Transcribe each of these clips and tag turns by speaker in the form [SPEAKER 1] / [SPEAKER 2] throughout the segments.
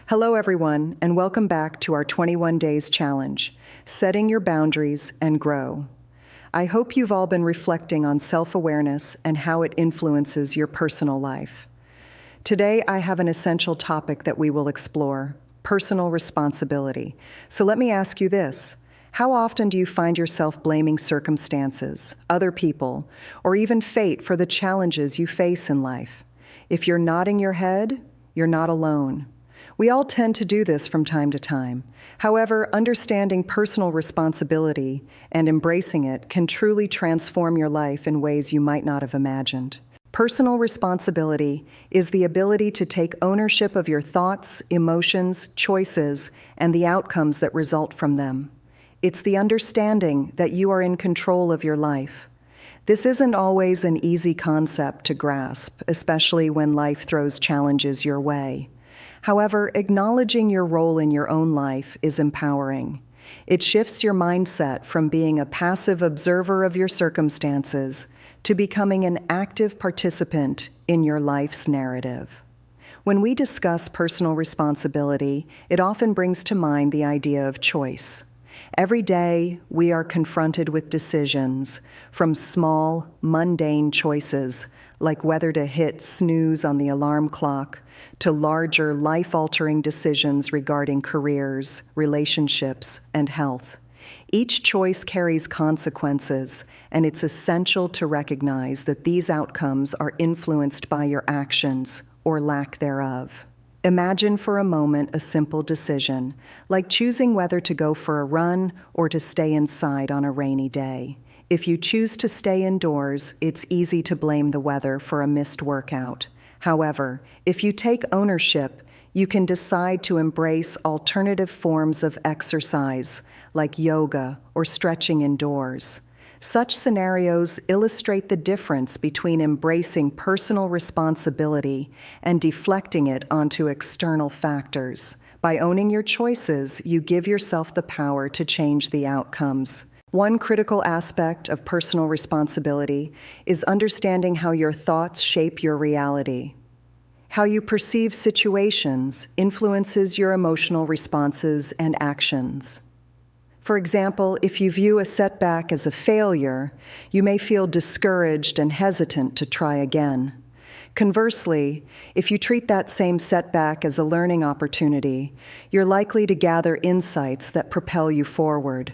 [SPEAKER 1] Hello, everyone, and welcome back to our 21 Days Challenge, Setting Your Boundaries and Grow. I hope you've all been reflecting on self-awareness and how it influences your personal life. Today, I have an essential topic that we will explore, personal responsibility. So let me ask you this. How often do you find yourself blaming circumstances, other people, or even fate for the challenges you face in life? If you're nodding your head, you're not alone. We all tend to do this from time to time. However, understanding personal responsibility and embracing it can truly transform your life in ways you might not have imagined. Personal responsibility is the ability to take ownership of your thoughts, emotions, choices, and the outcomes that result from them. It's the understanding that you are in control of your life. This isn't always an easy concept to grasp, especially when life throws challenges your way. However, acknowledging your role in your own life is empowering. It shifts your mindset from being a passive observer of your circumstances to becoming an active participant in your life's narrative. When we discuss personal responsibility, it often brings to mind the idea of choice. Every day, we are confronted with decisions, from small, mundane choices, like whether to hit snooze on the alarm clock, to larger, life-altering decisions regarding careers, relationships, and health. Each choice carries consequences, and it's essential to recognize that these outcomes are influenced by your actions or lack thereof. Imagine for a moment a simple decision, like choosing whether to go for a run or to stay inside on a rainy day. If you choose to stay indoors, it's easy to blame the weather for a missed workout. However, if you take ownership, you can decide to embrace alternative forms of exercise, like yoga or stretching indoors. Such scenarios illustrate the difference between embracing personal responsibility and deflecting it onto external factors. By owning your choices, you give yourself the power to change the outcomes. One critical aspect of personal responsibility is understanding how your thoughts shape your reality. How you perceive situations influences your emotional responses and actions. For example, if you view a setback as a failure, you may feel discouraged and hesitant to try again. Conversely, if you treat that same setback as a learning opportunity, you're likely to gather insights that propel you forward.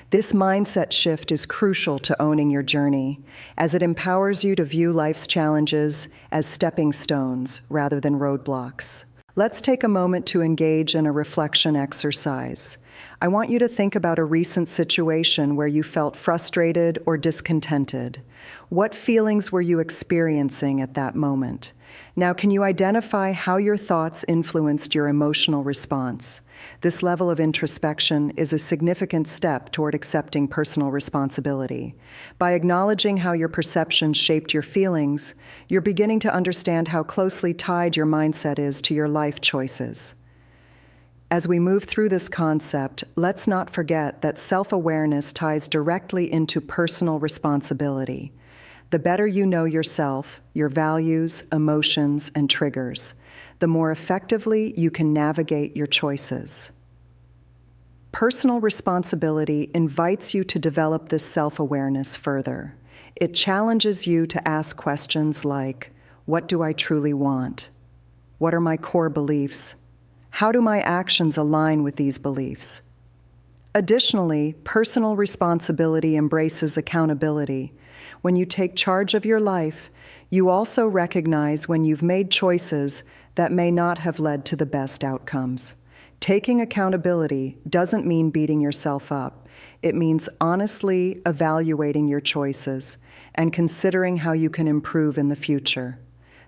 [SPEAKER 1] This mindset shift is crucial to owning your journey, as it empowers you to view life's challenges as stepping stones rather than roadblocks. Let's take a moment to engage in a reflection exercise. I want you to think about a recent situation where you felt frustrated or discontented. What feelings were you experiencing at that moment? Now, can you identify how your thoughts influenced your emotional response? This level of introspection is a significant step toward accepting personal responsibility. By acknowledging how your perceptions shaped your feelings, you're beginning to understand how closely tied your mindset is to your life choices. As we move through this concept, let's not forget that self-awareness ties directly into personal responsibility. The better you know yourself, your values, emotions, and triggers, the more effectively you can navigate your choices. Personal responsibility invites you to develop this self-awareness further. It challenges you to ask questions like, what do I truly want? What are my core beliefs? How do my actions align with these beliefs? Additionally, personal responsibility embraces accountability. When you take charge of your life, you also recognize when you've made choices that may not have led to the best outcomes. Taking accountability doesn't mean beating yourself up. It means honestly evaluating your choices and considering how you can improve in the future.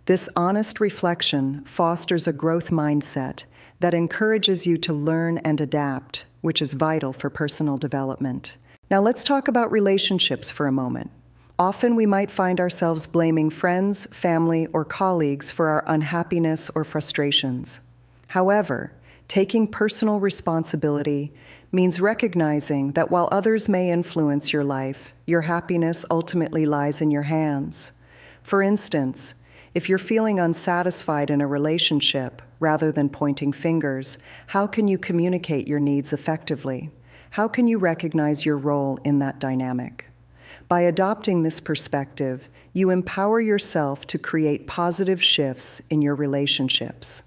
[SPEAKER 1] This honest reflection fosters a growth mindset that encourages you to learn and adapt, which is vital for personal development. Now let's talk about relationships for a moment. Often we might find ourselves blaming friends, family, or colleagues for our unhappiness or frustrations. However, taking personal responsibility means recognizing that while others may influence your life, your happiness ultimately lies in your hands. For instance, if you're feeling unsatisfied in a relationship, Rather than pointing fingers, how can you communicate your needs effectively? How can you recognize your role in that dynamic? By adopting this perspective, you empower yourself to create positive shifts in your relationships.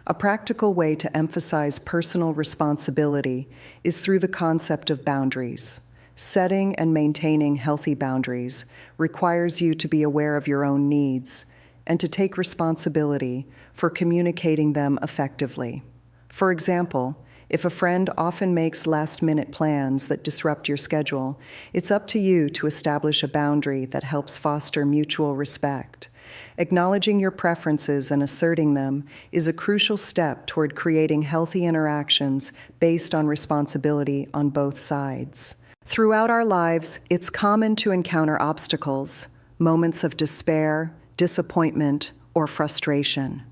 [SPEAKER 1] A practical way to emphasize personal responsibility is through the concept of boundaries. Setting and maintaining healthy boundaries requires you to be aware of your own needs and to take responsibility for communicating them effectively. For example, if a friend often makes last-minute plans that disrupt your schedule, it's up to you to establish a boundary that helps foster mutual respect. Acknowledging your preferences and asserting them is a crucial step toward creating healthy interactions based on responsibility on both sides. Throughout our lives, it's common to encounter obstacles, moments of despair, disappointment, or frustration.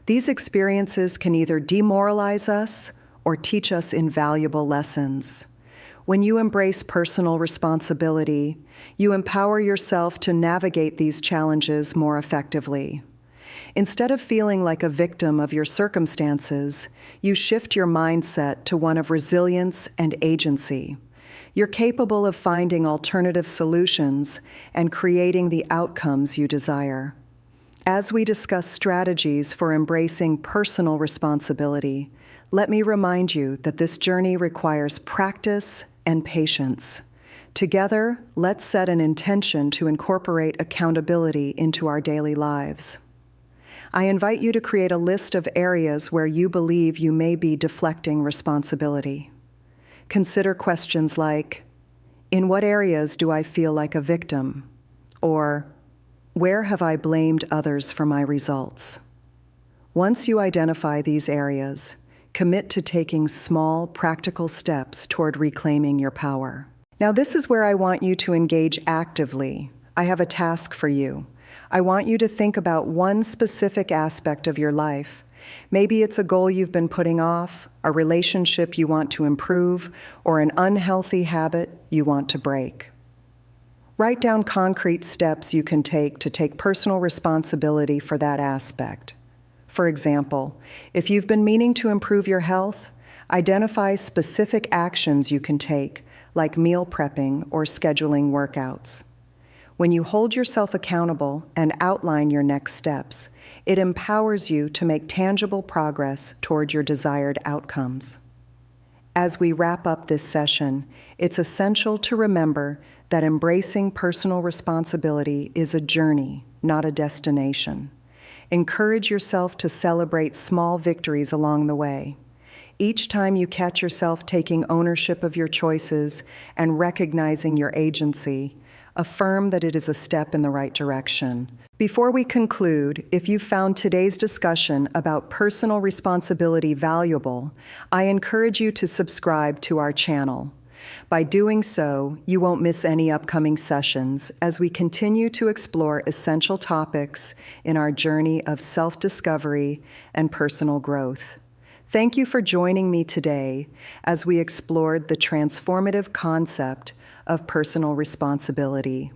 [SPEAKER 1] These experiences can either demoralize us or teach us invaluable lessons. When you embrace personal responsibility, you empower yourself to navigate these challenges more effectively. Instead of feeling like a victim of your circumstances, you shift your mindset to one of resilience and agency. You're capable of finding alternative solutions and creating the outcomes you desire. As we discuss strategies for embracing personal responsibility, let me remind you that this journey requires practice and patience. Together, let's set an intention to incorporate accountability into our daily lives. I invite you to create a list of areas where you believe you may be deflecting responsibility. Consider questions like, in what areas do I feel like a victim? Or, where have I blamed others for my results? Once you identify these areas, commit to taking small, practical steps toward reclaiming your power. Now, this is where I want you to engage actively. I have a task for you. I want you to think about one specific aspect of your life. Maybe it's a goal you've been putting off, a relationship you want to improve, or an unhealthy habit you want to break. Write down concrete steps you can take to take personal responsibility for that aspect. For example, if you've been meaning to improve your health, identify specific actions you can take, like meal prepping or scheduling workouts. When you hold yourself accountable and outline your next steps, it empowers you to make tangible progress toward your desired outcomes. As we wrap up this session, it's essential to remember that embracing personal responsibility is a journey, not a destination. Encourage yourself to celebrate small victories along the way. Each time you catch yourself taking ownership of your choices and recognizing your agency, affirm that it is a step in the right direction. Before we conclude, if you found today's discussion about personal responsibility valuable, I encourage you to subscribe to our channel. By doing so, you won't miss any upcoming sessions as we continue to explore essential topics in our journey of self-discovery and personal growth. Thank you for joining me today as we explored the transformative concept of personal responsibility.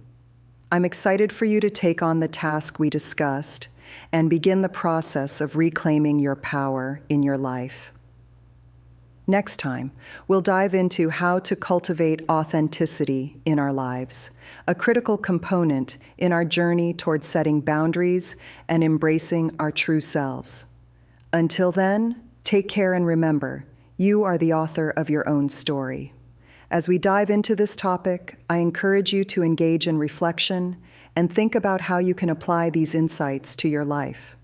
[SPEAKER 1] I'm excited for you to take on the task we discussed and begin the process of reclaiming your power in your life. Next time, we'll dive into how to cultivate authenticity in our lives, a critical component in our journey toward setting boundaries and embracing our true selves. Until then, take care and remember, you are the author of your own story. As we dive into this topic, I encourage you to engage in reflection and think about how you can apply these insights to your life.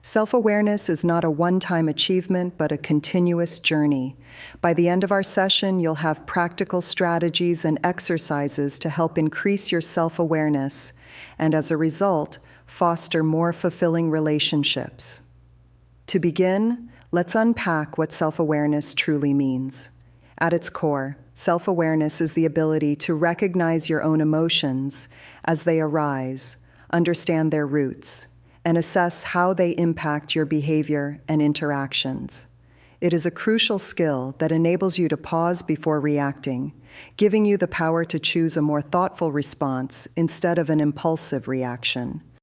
[SPEAKER 1] Self-awareness is not a one-time achievement, but a continuous journey. By the end of our session, you'll have practical strategies and exercises to help increase your self-awareness and, as a result, foster more fulfilling relationships. To begin, let's unpack what self-awareness truly means. At its core, self-awareness is the ability to recognize your own emotions as they arise, understand their roots, and assess how they impact your behavior and interactions. It is a crucial skill that enables you to pause before reacting, giving you the power to choose a more thoughtful response instead of an impulsive reaction.